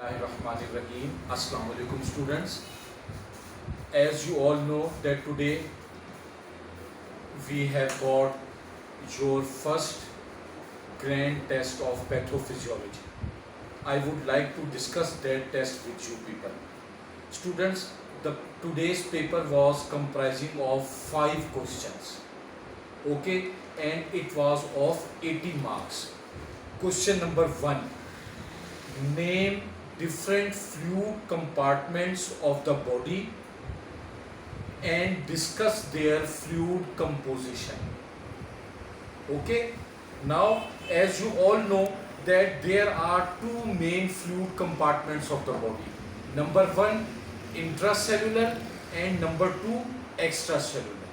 Bismillahirrahmanirrahim. Assalamu alaikum students. As you all know that today we have got your first grand test of pathophysiology. I would like to discuss that test with you people. Students, today's paper was comprising of 5 questions. Okay, and it was of 80 marks. Question number 1. Name different fluid compartments of the body and discuss their fluid composition. Okay, now as you all know that there are two main fluid compartments of the body. Number 1 intracellular and number 2 extracellular.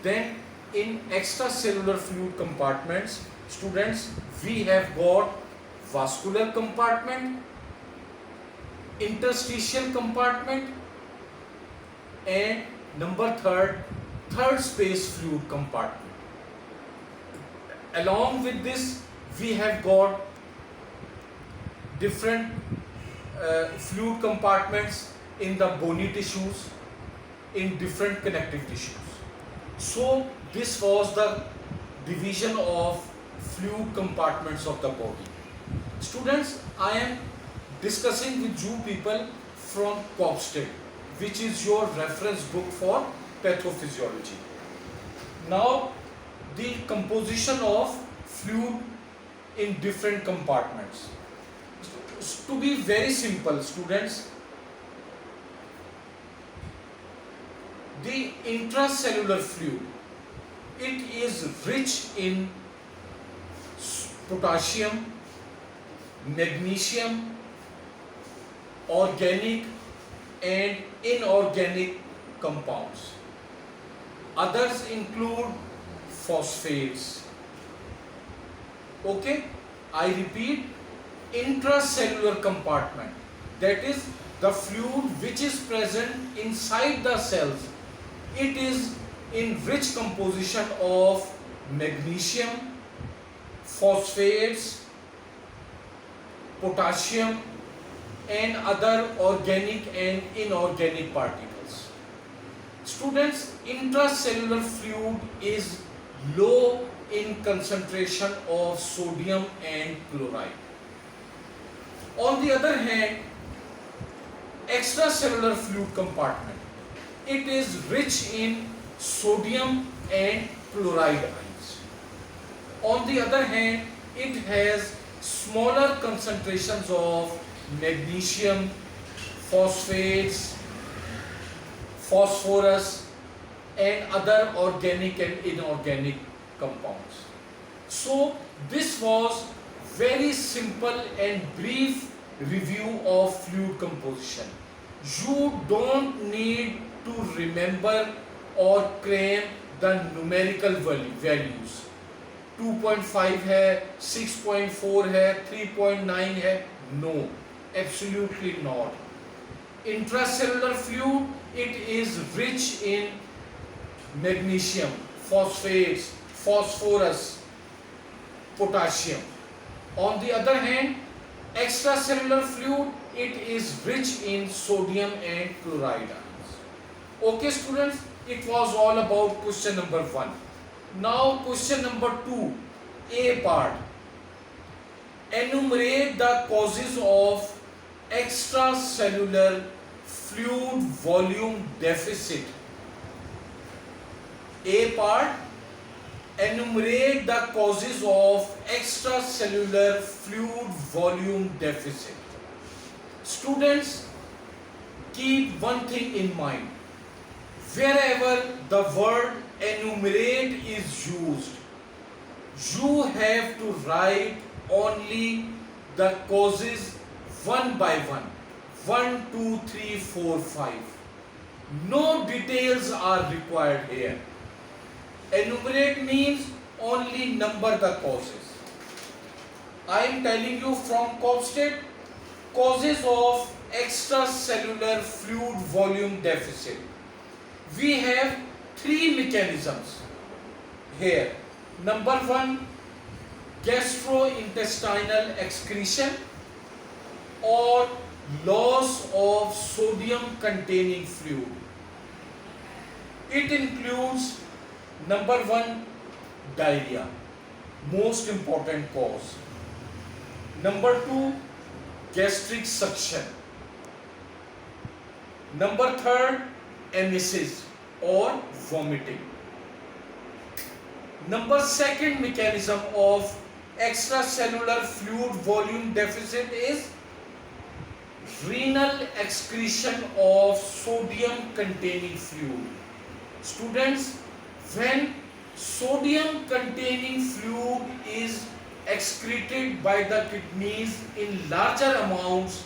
Then in extracellular fluid compartments, students, we have got vascular compartment, interstitial compartment, and number third space fluid compartment. Along with this, we have got different fluid compartments in the bony tissues, in different connective tissues. So this was the division of fluid compartments of the body. Students, I am discussing with you people from Kopstedt, which is your reference book for pathophysiology. Now, the composition of fluid in different compartments. To be very simple, students, the intracellular fluid, it is rich in potassium, magnesium, organic and inorganic compounds. Others include phosphates. Okay, I repeat, intracellular compartment, that is the fluid which is present inside the cells. It is in rich composition of magnesium, phosphates, potassium, and other organic and inorganic particles. Students, intracellular fluid is low in concentration of sodium and chloride. On the other hand, extracellular fluid compartment, it is rich in sodium and chloride ions. On the other hand, it has smaller concentrations of magnesium, phosphates, phosphorus, and other organic and inorganic compounds. So this was very simple and brief review of fluid composition. You don't need to remember or cram the numerical values. 2.5 है, 6.4 है, 3.9 है, no, absolutely not. Intracellular fluid, it is rich in magnesium, phosphates, phosphorus, potassium. On the other hand, extracellular fluid, it is rich in sodium and chloride ions. Okay students, it was all about question number 1. Now question number 2, A part. Enumerate the causes of extracellular fluid volume deficit. A part. Enumerate the causes of extracellular fluid volume deficit. Students, keep one thing in mind. Wherever the word enumerate is used, you have to write only the causes one by one. 1, 2, 3, 4, 5. No details are required here. Enumerate means only number the causes. I am telling you from Kopstedt, causes of extracellular fluid volume deficit. We have 3 mechanisms here. Number 1, gastrointestinal excretion, or loss of sodium containing fluid. It includes number 1, diarrhea, most important cause. Number 2, gastric suction. Number 3, emesis or vomiting. Number 2 mechanism of extracellular fluid volume deficit is renal excretion of sodium containing fluid. Students, when sodium containing fluid is excreted by the kidneys in larger amounts,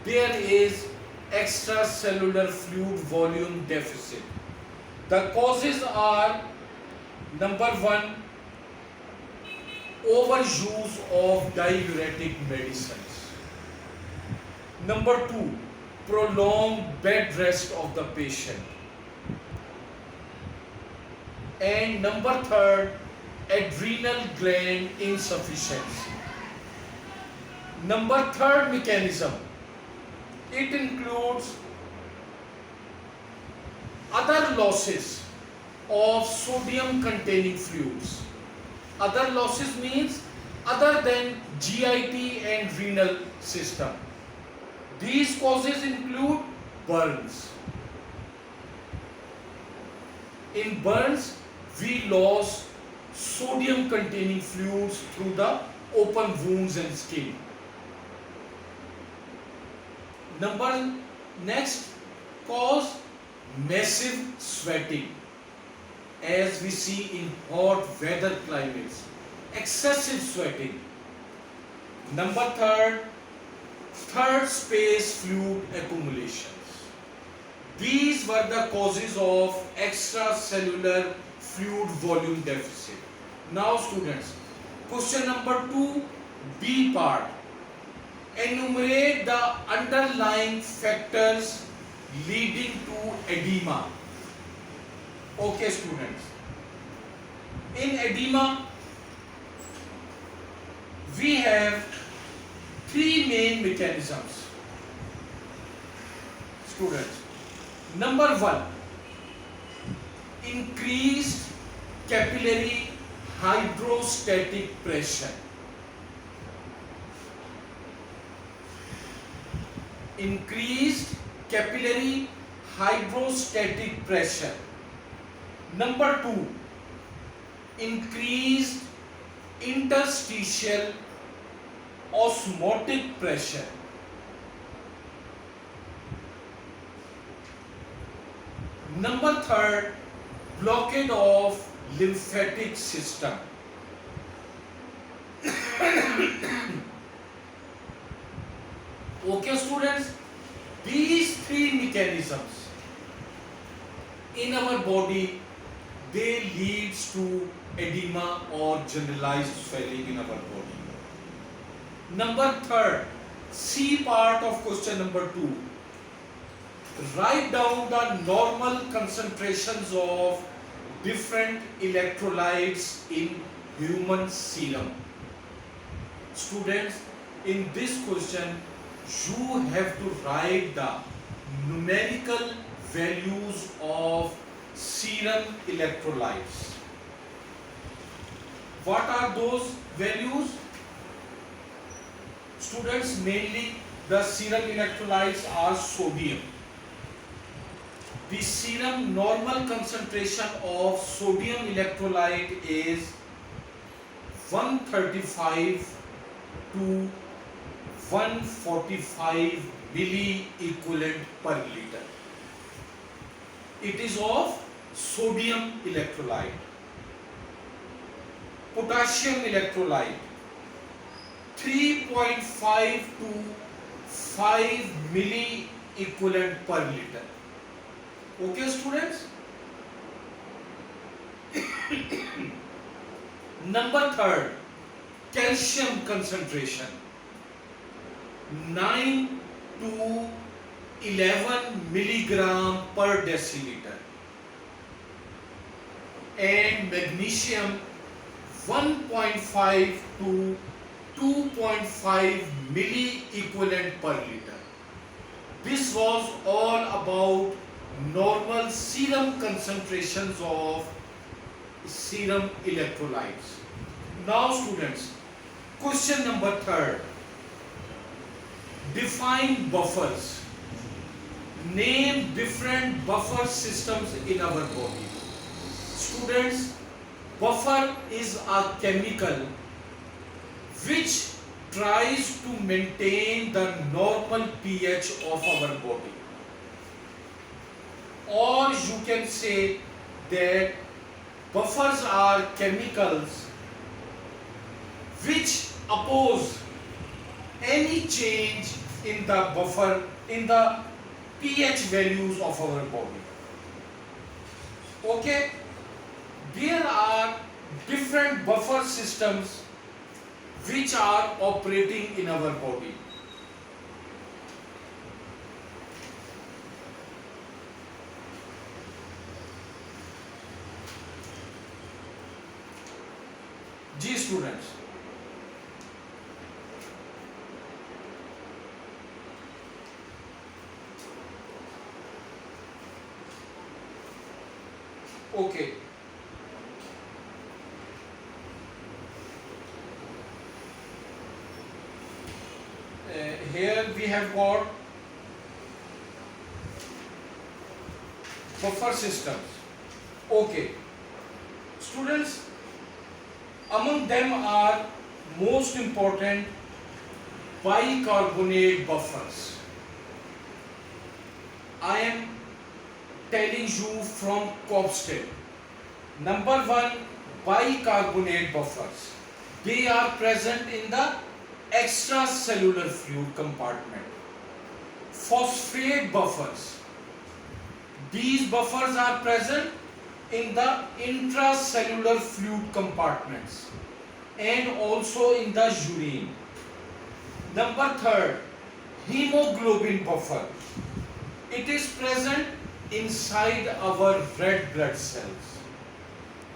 there is extracellular fluid volume deficit. The causes are number 1, overuse of diuretic medicines. Number 2, prolonged bed rest of the patient. And number 3, adrenal gland insufficiency. Number 3 mechanism, it includes other losses of sodium containing fluids. Other losses means other than GIT and renal system. These causes include burns. In burns, we lose sodium containing fluids through the open wounds and skin. Next cause, massive sweating, as we see in hot weather climates, excessive sweating. Number 3, third space fluid accumulations. These were the causes of extracellular fluid volume deficit. Now students, question number 2, B part. Enumerate the underlying factors leading to edema. Okay students, in edema we have 3 main mechanisms. Students, number 1, increased capillary hydrostatic pressure. Increased capillary hydrostatic pressure. Number 2, increased interstitial osmotic pressure. Number 3, blockade of lymphatic system. Okay students, these 3 mechanisms in our body, they leads to edema or generalized swelling in our body. Number 3, C part of question number 2. Write down the normal concentrations of different electrolytes in human serum. Students, in this question, you have to write the numerical values of serum electrolytes. What are those values? Students, mainly the serum electrolytes are sodium. The serum normal concentration of sodium electrolyte is 135 to 145 milli equivalent per liter. It is of sodium electrolyte. Potassium electrolyte 3.5 to 5 milli equivalent per liter. Okay students? Number 3, calcium concentration 9 to 11 milligram per deciliter, and magnesium 1.5 to 2.5 milli equivalent per liter. This was all about normal serum concentrations of serum electrolytes. Now students, question number 3. Define buffers. Name different buffer systems in our body. Students, buffer is a chemical which tries to maintain the normal pH of our body. Or you can say that buffers are chemicals which oppose any change in the buffer, in the pH values of our body. Okay, there are different buffer systems which are operating in our body. G students, okay, here we have got buffer systems. Okay, students, among them are most important bicarbonate buffers. I am telling you from Kopstedt. Number 1, bicarbonate buffers. They are present in the extracellular fluid compartment. Phosphate buffers. These buffers are present in the intracellular fluid compartments and also in the urine. Number 3, hemoglobin buffer. It is present inside our red blood cells.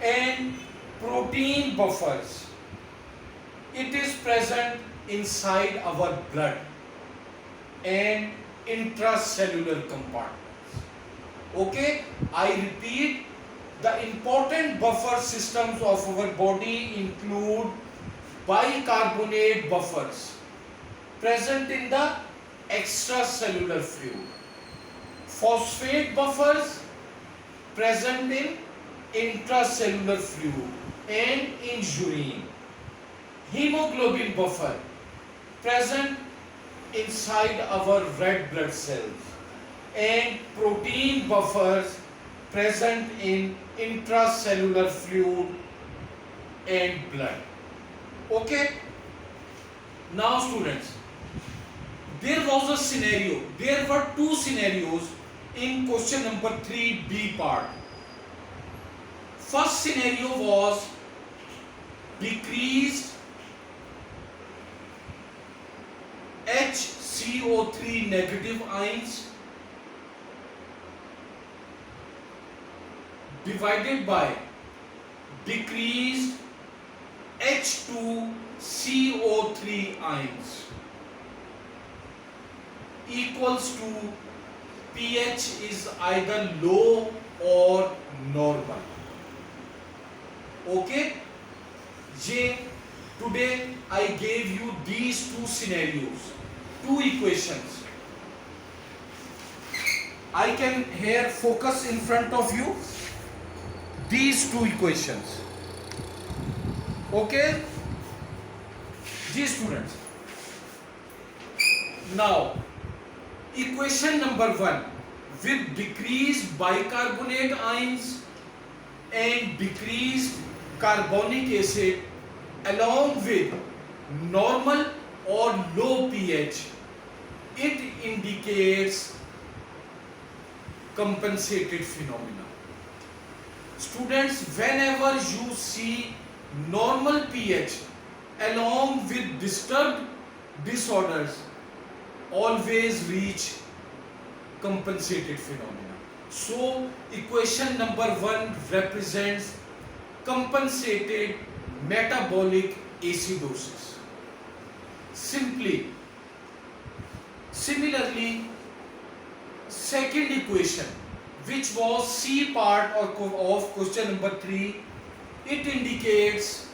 And protein buffers. It is present inside our blood and intracellular compartments. Okay, I repeat, the important buffer systems of our body include bicarbonate buffers present in the extracellular fluid, phosphate buffers present in intracellular fluid and in urine, hemoglobin buffer present inside our red blood cells, and protein buffers present in intracellular fluid and blood. Okay, now students, there was a scenario, there were two scenarios in question number 3B part. First scenario was decreased HCO3 negative ions divided by decreased H2CO3 ions equals to pH is either low or normal. Okay, today I gave you these two scenarios, two equations. I can here focus in front of you these two equations. Okay, students, now equation number 1, with decreased bicarbonate ions and decreased carbonic acid along with normal or low pH, it indicates compensated phenomena. Students, whenever you see normal pH along with disturbed disorders, always reach compensated phenomena. So equation number 1 represents compensated metabolic acidosis. Similarly, second equation, which was C part of question number 3, it indicates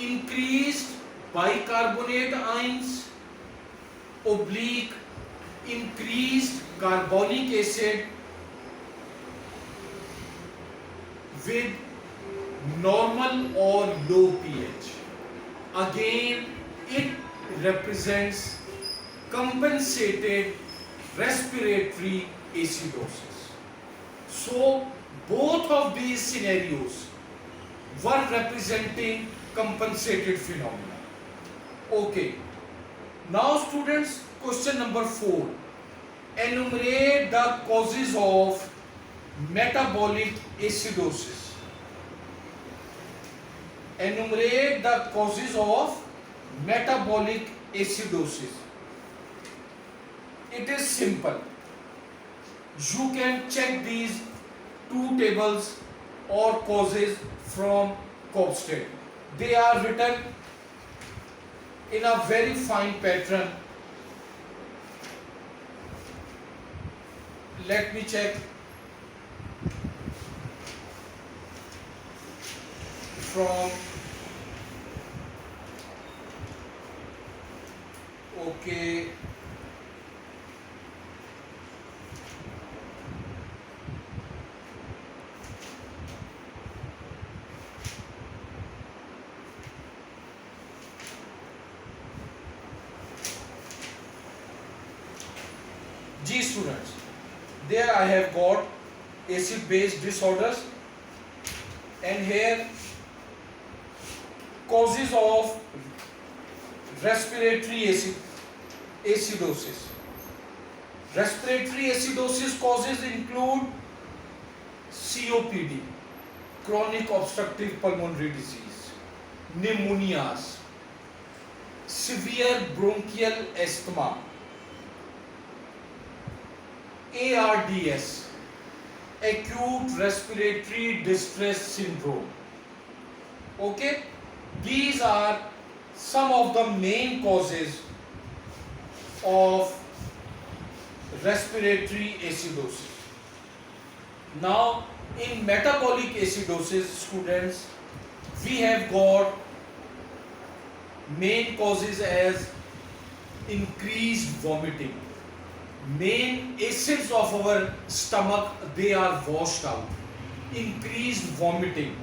increased bicarbonate ions oblique increased carbonic acid with normal or low pH. Again, it represents compensated respiratory acidosis. So, both of these scenarios were representing compensated phenomena. Okay. Now students, question number 4. Enumerate the causes of metabolic acidosis. Enumerate the causes of metabolic acidosis. It is simple. You can check these two tables or causes from Kopstedt. They are written in a very fine pattern. Let me check. From okay. G students, there I have got acid base disorders, and here causes of respiratory acidosis. Respiratory acidosis causes include COPD, chronic obstructive pulmonary disease, pneumonias, severe bronchial asthma, ARDS, acute respiratory distress syndrome. Okay, these are some of the main causes of respiratory acidosis. Now, in metabolic acidosis, students, we have got main causes as increased vomiting. Main acids of our stomach, they are washed out. Increased vomiting.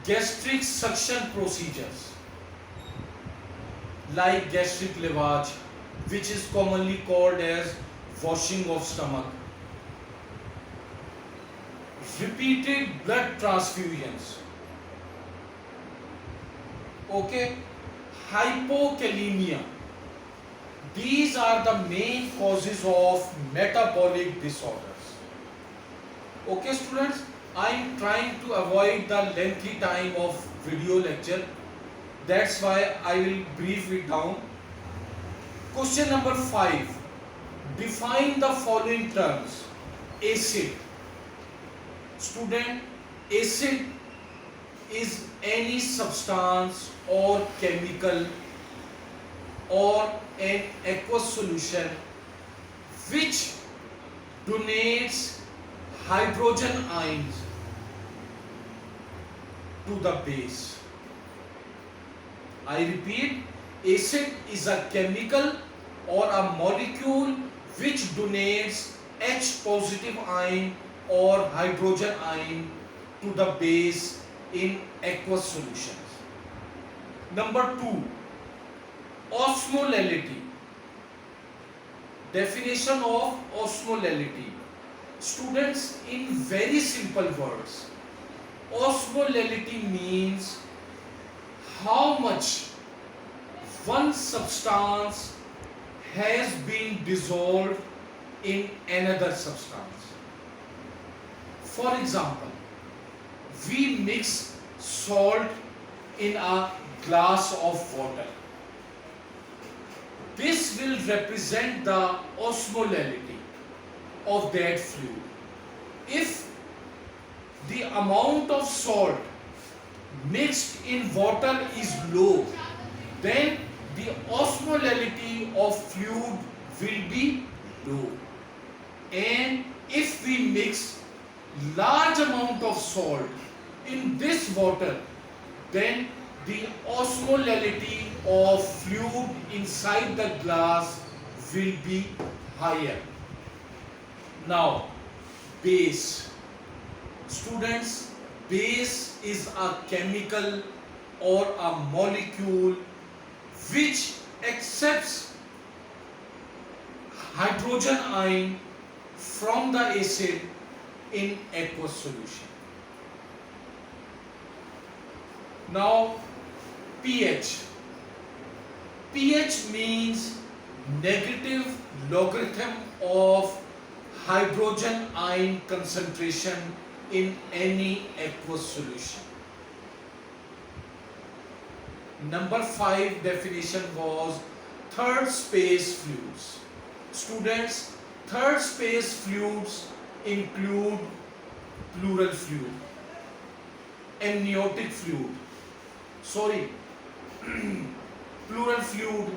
Gastric suction procedures like gastric lavage, which is commonly called as washing of stomach. Repeated blood transfusions. Okay, hypokalemia. These are the main causes of metabolic disorders. Okay students, I am trying to avoid the lengthy time of video lecture. That's why I will brief it down. Question number 5. Define the following terms. Acid. Student, acid is any substance or chemical or an aqueous solution which donates hydrogen ions to the base. I repeat, acid is a chemical or a molecule which donates H positive ion or hydrogen ion to the base in aqueous solutions. Number 2, osmolality. Definition of osmolality. Students, in very simple words, osmolality means how much one substance has been dissolved in another substance. For example, we mix salt in a glass of water. This will represent the osmolality of that fluid. If the amount of salt mixed in water is low, then the osmolality of fluid will be low. And if we mix large amount of salt in this water, then the osmolality of fluid inside the glass will be higher. Now, base. Students, base is a chemical or a molecule which accepts hydrogen ion from the acid in aqueous solution. Now, pH. pH means negative logarithm of hydrogen ion concentration in any aqueous solution. Number 5 definition was third space fluids. Students, third space fluids include pleural fluid, amniotic fluid, pleural fluid,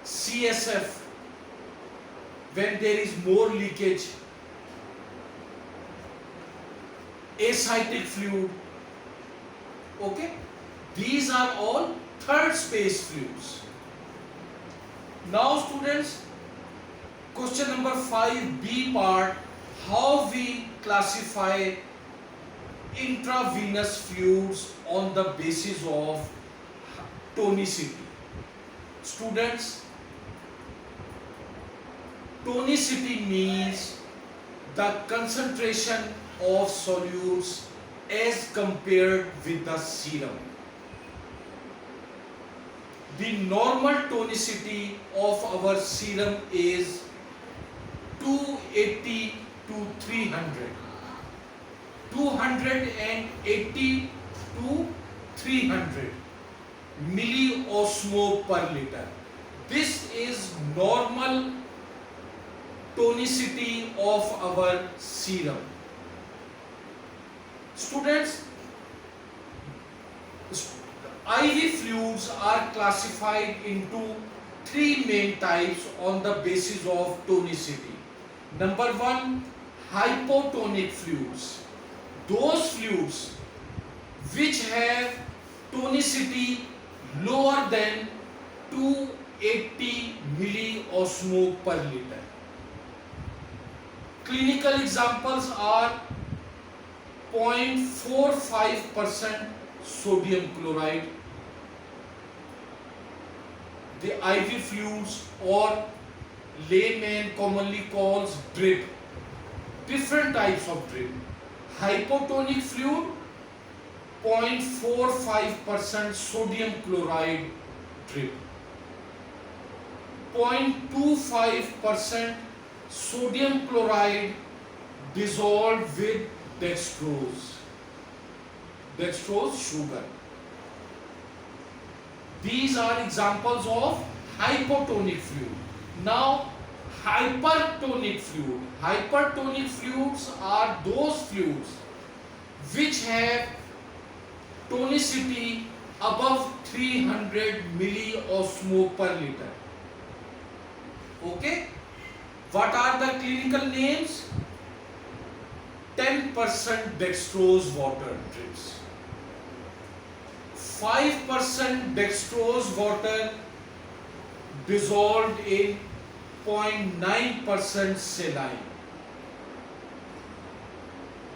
CSF, when there is more leakage, ascitic fluid. Okay, these are all third space fluids. Now students, question number 5b part, how we classify intravenous fluids on the basis of tonicity. Students, tonicity means the concentration of solutes as compared with the serum. The normal tonicity of our serum is 280 to 300. 280 to 300 milliosmo per liter. This is normal tonicity of our serum. Students, IV fluids are classified into three main types on the basis of tonicity. Number 1, hypotonic fluids. Those fluids which have tonicity lower than 280 milliosmo per liter. Clinical examples are 0.45% sodium chloride, the IV fluids, or layman commonly calls drip. Different types of drip. Hypotonic fluid, 0.45% sodium chloride drip. 0.25% sodium chloride dissolved with dextrose. Dextrose sugar. These are examples of hypotonic fluid. Now, hypertonic fluid. Hypertonic fluids are those fluids which have tonicity above 300 milliosmo per liter. Okay? What are the clinical names? 10% dextrose water drips. 5% dextrose water dissolved in 0.9% saline.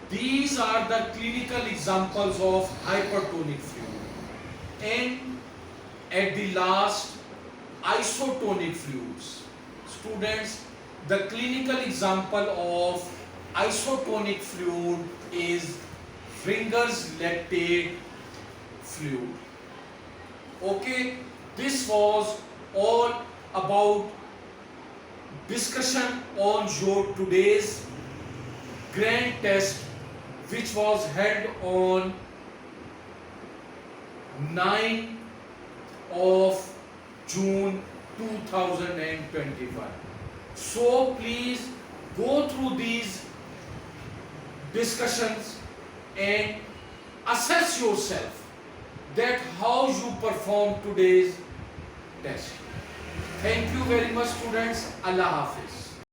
These are the clinical examples of hypertonic fluid. And at the last, isotonic fluids. Students, the clinical example of isotonic fluid is Ringer's lactate fluid. Okay, this was all about discussion on your today's grand test, which was held on 9 of June 2021. So please go through these discussions and assess yourself that how you perform today's test. Thank you very much students. Allah Hafiz.